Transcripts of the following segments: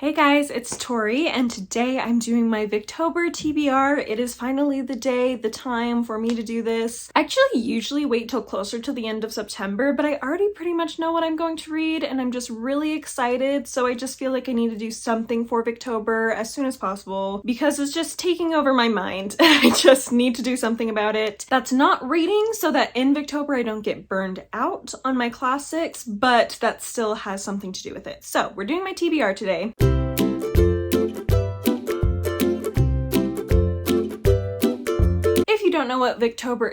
Hey guys, it's Tori, and today I'm doing my Victober TBR. It is finally the day, the time for me to do this. I actually usually wait till closer to the end of September, but I already pretty much know what I'm going to read, and I'm just really excited, so I just feel like I need to do something for Victober as soon as possible, because it's just taking over my mind. I just need to do something about it. That's not reading, so that in Victober I don't get burned out on my classics, but that still has something to do with it. So, we're doing my TBR today. If you don't know what Victober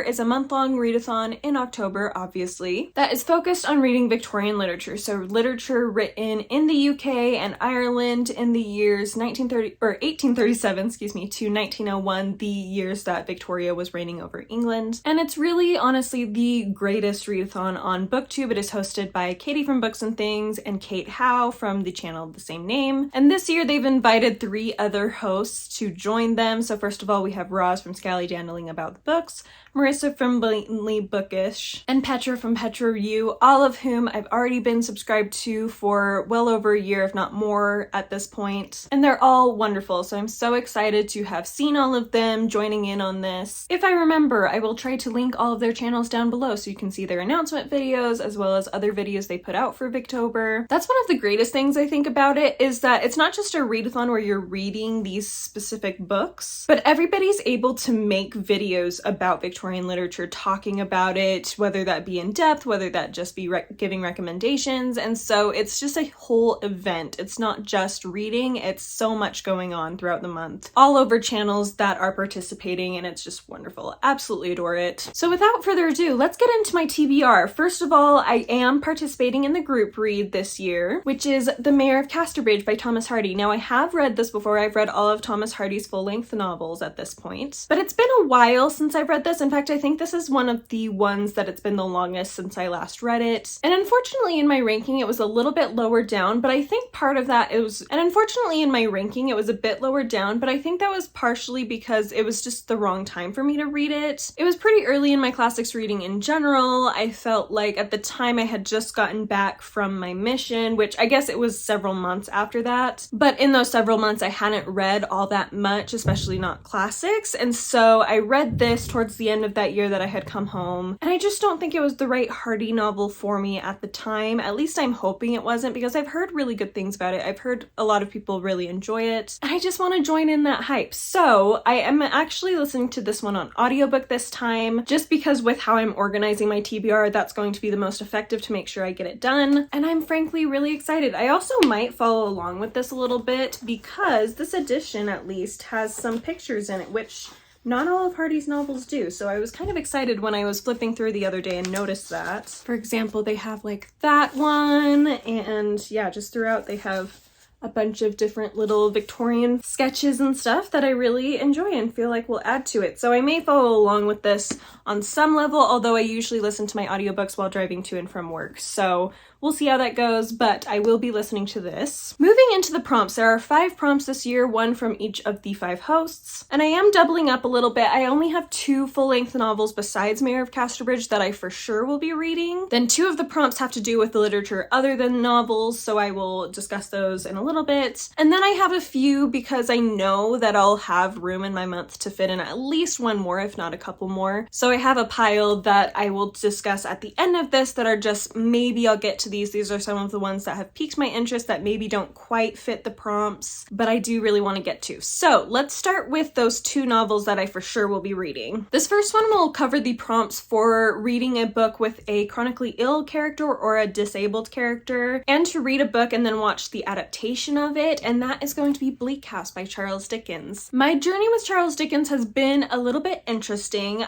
is a month-long readathon in October, obviously, that is focused on reading Victorian literature. So literature written in the UK and Ireland in the years 1837, to 1901, the years that Victoria was reigning over England. And it's really, honestly, the greatest readathon on BookTube. It is hosted by Katie from Books and Things and Kate Howe from the channel of the same name. And this year they've invited 3 other hosts to join them. So first of all, we have Roz from Scallydandling About the Books, Marissa from Blatantly Bookish, and Petra from Petra Review, all of whom I've already been subscribed to for well over a year, if not more at this point. And they're all wonderful, so I'm so excited to have seen all of them joining in on this. If I remember, I will try to link all of their channels down below so you can see their announcement videos as well as other videos they put out for Victober. That's one of the greatest things I think about it, is that it's not just a readathon where you're reading these specific books, but everybody's able to make videos about Victorian literature, talking about it, whether that be in depth, whether that just be giving recommendations. And so it's just a whole event. It's not just reading, it's so much going on throughout the month, all over channels that are participating, and it's just wonderful. Absolutely adore it. So without further ado, let's get into my TBR. First of all, I am participating in the group read this year, which is The Mayor of Casterbridge by Thomas Hardy. Now, I have read this before. I've read all of Thomas Hardy's full-length novels at this point, but it's been a while since I've read this. In fact, I think this is one of the ones that it's been the longest since I last read it. And unfortunately in my ranking it was a little bit lower down, but I think part of that it was, and unfortunately in my ranking it was a bit lower down, but I think that was partially because it was just the wrong time for me to read it. It was pretty early in my classics reading in general. I felt like at the time I had just gotten back from my mission, which I guess it was several months after that. But in those several months I hadn't read all that much, especially not classics. And so I read this towards the end of that year that I had come home, and I just don't think it was the right Hardy novel for me at the time. At least I'm hoping it wasn't, because I've heard really good things about it. I've heard a lot of people really enjoy it, and I just want to join in that hype. So I am actually listening to this one on audiobook this time, just because with how I'm organizing my TBR, that's going to be the most effective to make sure I get it done, and I'm frankly really excited. I also might follow along with this a little bit, because this edition at least has some pictures in it, which not all of Hardy's novels do, so I was kind of excited when I was flipping through the other day and noticed that. For example, they have like that one, and yeah, just throughout they have a bunch of different little Victorian sketches and stuff that I really enjoy and feel like will add to it. So I may follow along with this on some level, although I usually listen to my audiobooks while driving to and from work. So we'll see how that goes, but I will be listening to this. Moving into the prompts, there are 5 prompts this year, 1 from each of the 5 hosts. And I am doubling up a little bit. I only have 2 full-length novels besides Mayor of Casterbridge that I for sure will be reading. Then 2 of the prompts have to do with the literature other than novels, so I will discuss those in a little bit. And then I have a few because I know that I'll have room in my month to fit in at least one more, if not a couple more. So I have a pile that I will discuss at the end of this that are just maybe I'll get to these. These are some of the ones that have piqued my interest that maybe don't quite fit the prompts, but I do really want to get to. So let's start with those 2 novels that I for sure will be reading. This first one will cover the prompts for reading a book with a chronically ill character or a disabled character, and to read a book and then watch the adaptation of it, and that is going to be Bleak House by Charles Dickens. My journey with Charles Dickens has been a little bit interesting.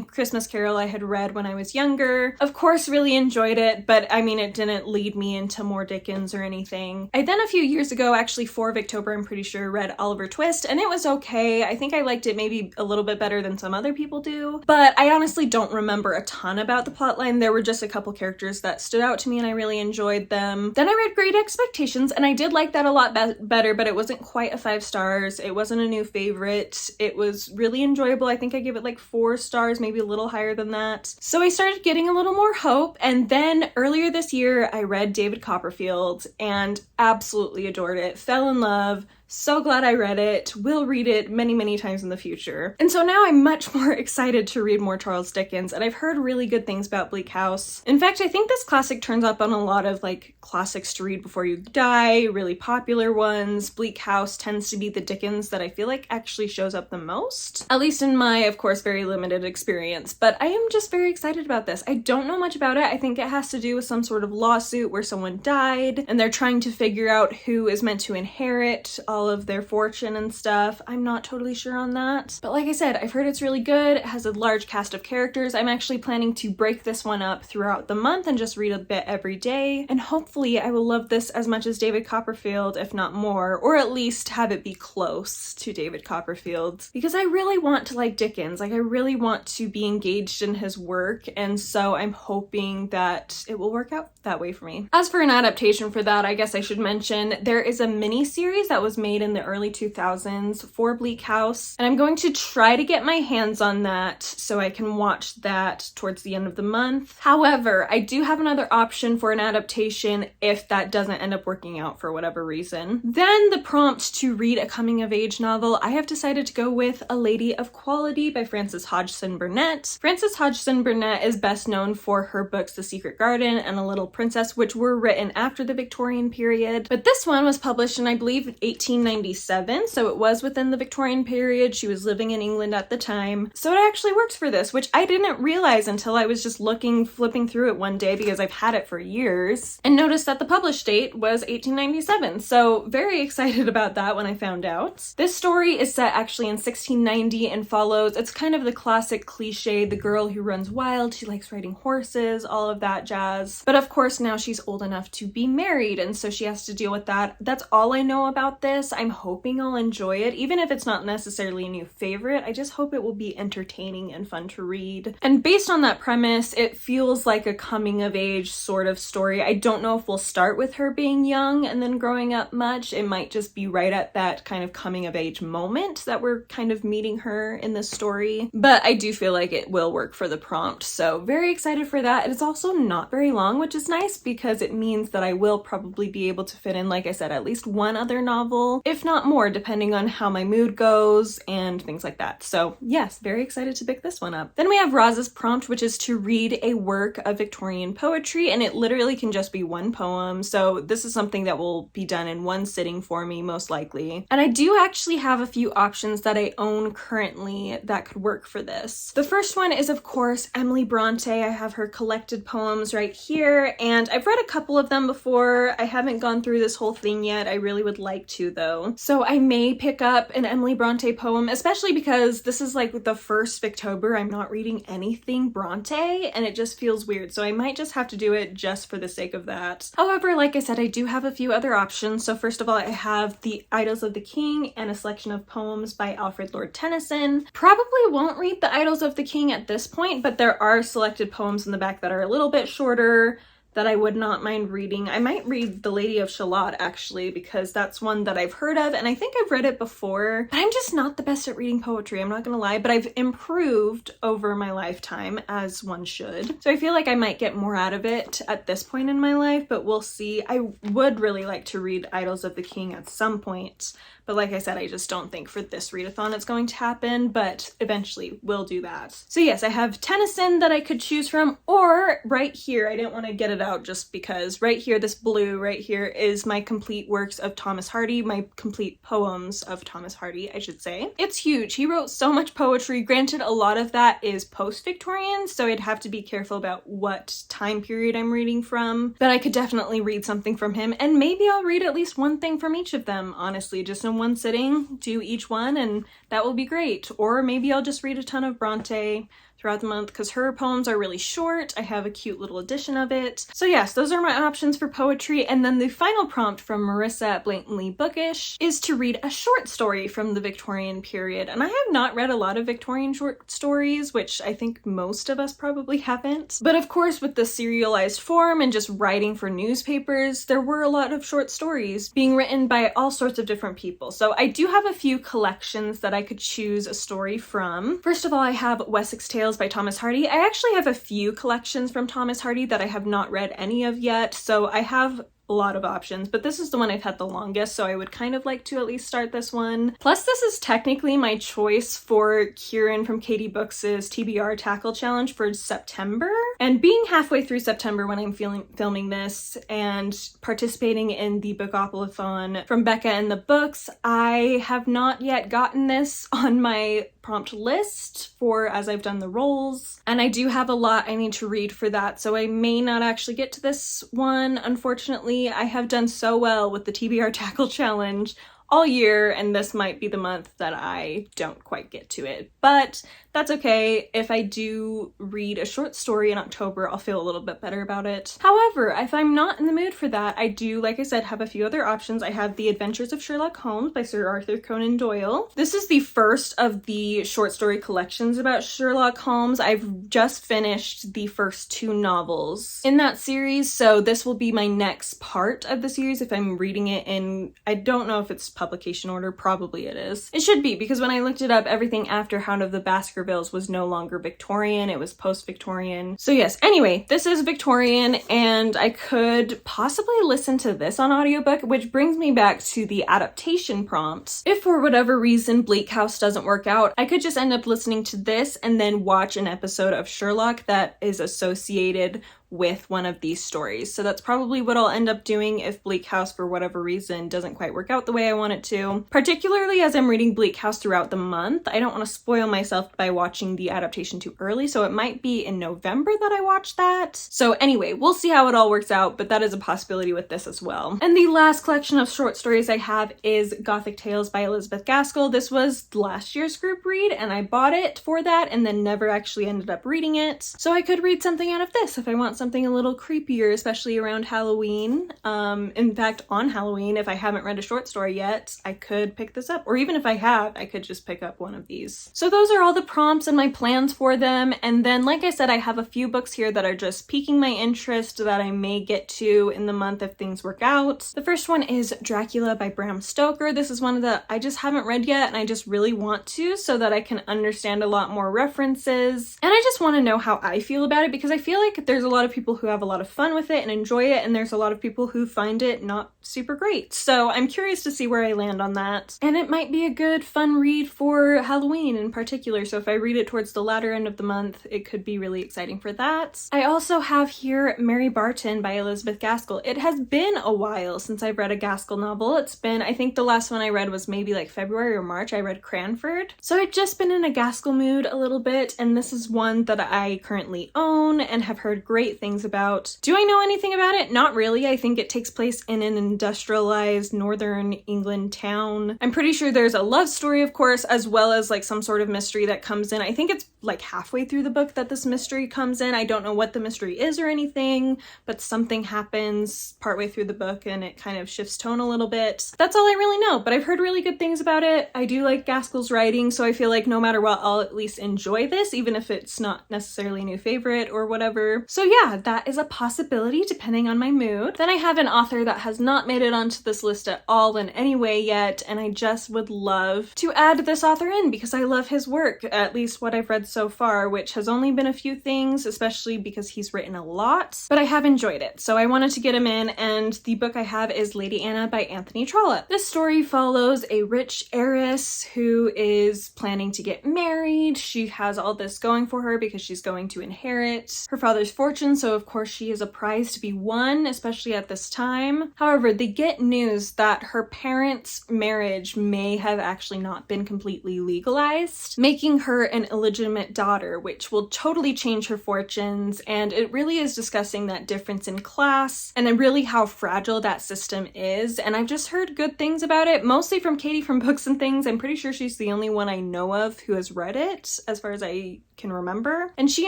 Christmas Carol I had read when I was younger. Of course, really enjoyed it, but it didn't lead me into more Dickens or anything. I then a few years ago, actually for Victober, I'm pretty sure, read Oliver Twist, and it was okay. I think I liked it maybe a little bit better than some other people do, but I honestly don't remember a ton about the plotline. There were just a couple characters that stood out to me and I really enjoyed them. Then I read Great Expectations, and I did like that a lot better, but it wasn't quite a 5 stars. It wasn't a new favorite. It was really enjoyable. I think I gave it like 4 stars, maybe a little higher than that. So I started getting a little more hope, and then earlier earlier this year, I read David Copperfield and absolutely adored it, fell in love. So glad I read it, will read it many, many times in the future. And so now I'm much more excited to read more Charles Dickens, and I've heard really good things about Bleak House. In fact, I think this classic turns up on a lot of like classics to read before you die, really popular ones. Bleak House tends to be the Dickens that I feel like actually shows up the most, at least in my, of course, very limited experience. But I am just very excited about this. I don't know much about it. I think it has to do with some sort of lawsuit where someone died, and they're trying to figure out who is meant to inherit all of their fortune and stuff. I'm not totally sure on that. But like I said, I've heard it's really good. It has a large cast of characters. I'm actually planning to break this one up throughout the month and just read a bit every day. And hopefully I will love this as much as David Copperfield, if not more, or at least have it be close to David Copperfield. Because I really want to like Dickens. Like I really want to be engaged in his work. And so I'm hoping that it will work out that way for me. As for an adaptation for that, I guess I should mention there is a mini series that was made in the early 2000s for Bleak House, and I'm going to try to get my hands on that so I can watch that towards the end of the month. However, I do have another option for an adaptation if that doesn't end up working out for whatever reason. Then the prompt to read a coming of age novel, I have decided to go with A Lady of Quality by Frances Hodgson Burnett. Frances Hodgson Burnett is best known for her books The Secret Garden and A Little Princess, which were written after the Victorian period, but this one was published in, I believe, 1897, so it was within the Victorian period. She was living in England at the time, so it actually works for this, which I didn't realize until I was just flipping through it one day because I've had it for years, and noticed that the published date was 1897, so very excited about that when I found out. This story is set actually in 1690 and follows, it's kind of the classic cliche, the girl who runs wild, she likes riding horses, all of that jazz, but of course now she's old enough to be married, and so she has to deal with that. That's all I know about this. I'm hoping I'll enjoy it, even if it's not necessarily a new favorite. I just hope it will be entertaining and fun to read. And based on that premise, it feels like a coming of age sort of story. I don't know if we'll start with her being young and then growing up much. It might just be right at that kind of coming of age moment that we're kind of meeting her in this story. But I do feel like it will work for the prompt, so very excited for that. It's also not very long, which is nice because it means that I will probably be able to fit in, like I said, at least one other novel, if not more, depending on how my mood goes and things like that. So yes, very excited to pick this one up. Then we have Roz's prompt, which is to read a work of Victorian poetry, and it literally can just be one poem. So this is something that will be done in one sitting for me, most likely. And I do actually have a few options that I own currently that could work for this. The first one is, of course, Emily Bronte. I have her collected poems right here, and I've read a couple of them before. I haven't gone through this whole thing yet. I really would like to though. So I may pick up an Emily Bronte poem, especially because this is like the first Victober I'm not reading anything Bronte, and it just feels weird. So I might just have to do it just for the sake of that. However, like I said, I do have a few other options. So first of all, I have The Idylls of the King and a selection of poems by Alfred Lord Tennyson. Probably won't read The Idylls of the King at this point, but there are selected poems in the back that are a little bit shorter that I would not mind reading. I might read The Lady of Shalott actually, because that's one that I've heard of and I think I've read it before, but I'm just not the best at reading poetry, I'm not gonna lie, but I've improved over my lifetime, as one should. So I feel like I might get more out of it at this point in my life, but we'll see. I would really like to read Idylls of the King at some point, but like I said, I just don't think for this readathon it's going to happen, but eventually we'll do that. So yes, I have Tennyson that I could choose from, or right here, I didn't want to get it out just because right here, this blue right here is my complete works of Thomas Hardy, my complete poems of Thomas Hardy, I should say. It's huge. He wrote so much poetry. Granted, a lot of that is post-Victorian, so I'd have to be careful about what time period I'm reading from, but I could definitely read something from him, and maybe I'll read at least one thing from each of them, honestly, just in one sitting, do each one, and that will be great. Or maybe I'll just read a ton of Bronte throughout the month because her poems are really short. I have a cute little edition of it. So yes, those are my options for poetry. And then the final prompt from Marissa at Blatantly Bookish is to read a short story from the Victorian period. And I have not read a lot of Victorian short stories, which I think most of us probably haven't. But of course, with the serialized form and just writing for newspapers, there were a lot of short stories being written by all sorts of different people. So I do have a few collections that I could choose a story from. First of all, I have Wessex Tales Tales by Thomas Hardy. I actually have a few collections from Thomas Hardy that I have not read any of yet, so I have a lot of options, but this is the one I've had the longest, so I would kind of like to at least start this one. Plus, this is technically my choice for Kieran from Katie Books' TBR Tackle Challenge for September. And being halfway through September when I'm filming this and participating in the Bookopoly-thon from Becca and the Books, I have not yet gotten this on my prompt list for as I've done the rolls, and I do have a lot I need to read for that, so I may not actually get to this one, unfortunately. I have done so well with the TBR Tackle Challenge all year, and this might be the month that I don't quite get to it, but that's okay. If I do read a short story in October, I'll feel a little bit better about it. However, if I'm not in the mood for that, I do, like I said, have a few other options. I have The Adventures of Sherlock Holmes by Sir Arthur Conan Doyle. This is the first of the short story collections about Sherlock Holmes. I've just finished the first 2 novels in that series, so this will be my next part of the series if I'm reading it in, I don't know if it's publication order, probably it is. It should be, because when I looked it up, everything after Hound of the Baskervilles was no longer Victorian, it was post-Victorian. So yes, anyway, this is Victorian, and I could possibly listen to this on audiobook, which brings me back to the adaptation prompts. If for whatever reason Bleak House doesn't work out, I could just end up listening to this and then watch an episode of Sherlock that is associated with one of these stories. So that's probably what I'll end up doing if Bleak House for whatever reason doesn't quite work out the way I want it to. Particularly as I'm reading Bleak House throughout the month, I don't want to spoil myself by watching the adaptation too early, so it might be in November that I watch that. So anyway, we'll see how it all works out, but that is a possibility with this as well. And the last collection of short stories I have is Gothic Tales by Elizabeth Gaskell. This was last year's group read, and I bought it for that and then never actually ended up reading it. So I could read something out of this if I want something a little creepier, especially around Halloween. In fact, on Halloween, if I haven't read a short story yet, I could pick this up. Or even if I have, I could just pick up one of these. So those are all the prompts and my plans for them. And then, like I said, I have a few books here that are just piquing my interest that I may get to in the month if things work out. The first one is Dracula by Bram Stoker. This is one that I just haven't read yet, and I just really want to so that I can understand a lot more references. And I just want to know how I feel about it, because I feel like there's a lot of people who have a lot of fun with it and enjoy it, and there's a lot of people who find it not super great. So I'm curious to see where I land on that. And it might be a good fun read for Halloween in particular, so if I read it towards the latter end of the month, it could be really exciting for that. I also have here Mary Barton by Elizabeth Gaskell. It has been a while since I've read a Gaskell novel. It's been, I think the last one I read was maybe like February or March. I read Cranford. So I've just been in a Gaskell mood a little bit, and this is one that I currently own and have heard great things about. Do I know anything about it? Not really. I think it takes place in an industrialized northern England town. I'm pretty sure there's a love story, of course, as well as like some sort of mystery that comes in. I think it's like halfway through the book that this mystery comes in. I don't know what the mystery is or anything, but something happens partway through the book and it kind of shifts tone a little bit. That's all I really know, but I've heard really good things about it. I do like Gaskell's writing, so I feel like no matter what, I'll at least enjoy this, even if it's not necessarily a new favorite or whatever. So yeah, that is a possibility depending on my mood. Then I have an author that has not made it onto this list at all in any way yet, and I just would love to add this author in because I love his work, at least what I've read so far, which has only been a few things, especially because he's written a lot, but I have enjoyed it, so I wanted to get him in, and the book I have is Lady Anna by Anthony Trollope. This story follows a rich heiress who is planning to get married. She has all this going for her because she's going to inherit her father's fortune, so of course she is a prize to be won, especially at this time. However, they get news that her parents' marriage may have actually not been completely legalized, making her an illegitimate daughter, which will totally change her fortunes, and it really is discussing that difference in class and then really how fragile that system is. And I've just heard good things about it, mostly from Katie from Books and Things. I'm pretty sure she's the only one I know of who has read it, as far as I can remember, and she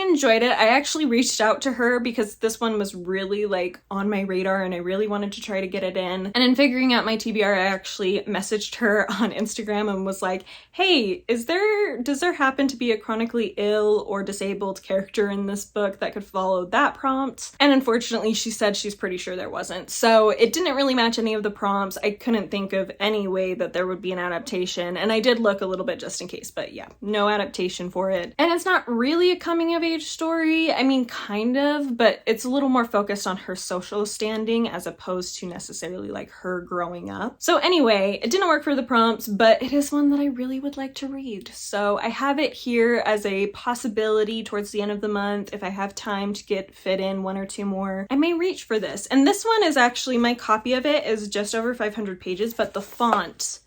enjoyed it. I actually reached out to her TBR because this one was really like on my radar and I really wanted to try to get it in. And in figuring out my TBR, I actually messaged her on Instagram and was like, hey, does there happen to be a chronically ill or disabled character in this book that could follow that prompt? And unfortunately, she said she's pretty sure there wasn't. So it didn't really match any of the prompts. I couldn't think of any way that there would be an adaptation. And I did look a little bit just in case, but yeah, no adaptation for it. And it's not really a coming of age story. I mean, kind of, but it's a little more focused on her social standing as opposed to necessarily like her growing up. So anyway, it didn't work for the prompts, but it is one that I really would like to read. So I have it here as a possibility towards the end of the month. If I have time to fit in one or two more, I may reach for this. And this one is actually, my copy of it is just over 500 pages, but the font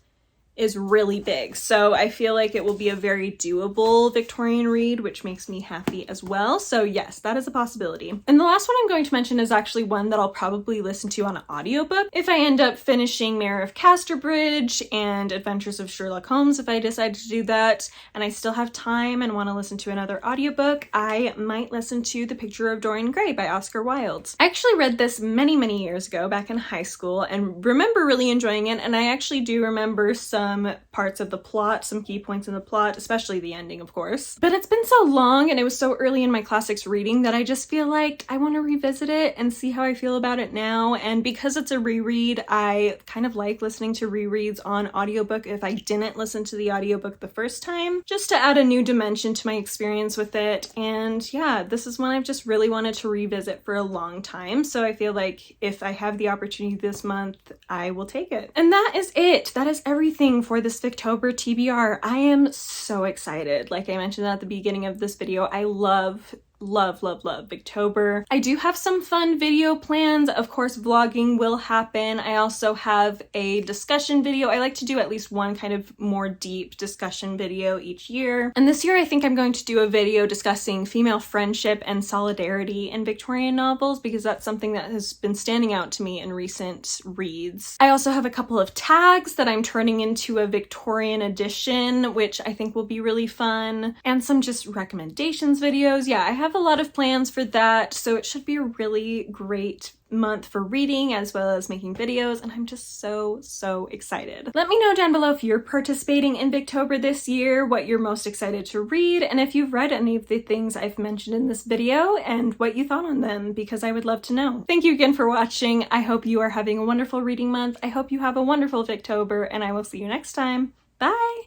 is really big. So I feel like it will be a very doable Victorian read, which makes me happy as well. So yes, that is a possibility. And the last one I'm going to mention is actually one that I'll probably listen to on an audiobook if I end up finishing Mayor of Casterbridge and Adventures of Sherlock Holmes. If I decide to do that and I still have time and want to listen to another audiobook, I might listen to The Picture of Dorian Gray by Oscar Wilde. I actually read this many, many years ago back in high school and remember really enjoying it. And I actually do remember some parts of the plot, some key points in the plot, especially the ending, of course. But it's been so long and it was so early in my classics reading that I just feel like I want to revisit it and see how I feel about it now. And because it's a reread, I kind of like listening to rereads on audiobook if I didn't listen to the audiobook the first time, just to add a new dimension to my experience with it. And yeah, this is one I've just really wanted to revisit for a long time. So I feel like if I have the opportunity this month, I will take it. And that is it. That is everything for this Victober TBR. I am so excited. Like I mentioned at the beginning of this video, I love Victober. I do have some fun video plans. Of course, vlogging will happen. I also have a discussion video. I like to do at least one kind of more deep discussion video each year. And this year, I think I'm going to do a video discussing female friendship and solidarity in Victorian novels because that's something that has been standing out to me in recent reads. I also have a couple of tags that I'm turning into a Victorian edition, which I think will be really fun, and some just recommendations videos. Yeah, I have a lot of plans for that, so it should be a really great month for reading as well as making videos, and I'm just so excited. Let me know down below if you're participating in Victober this year, what you're most excited to read, and if you've read any of the things I've mentioned in this video and what you thought on them, because I would love to know. Thank you again for watching. I hope you are having a wonderful reading month. I hope you have a wonderful Victober, and I will see you next time. Bye!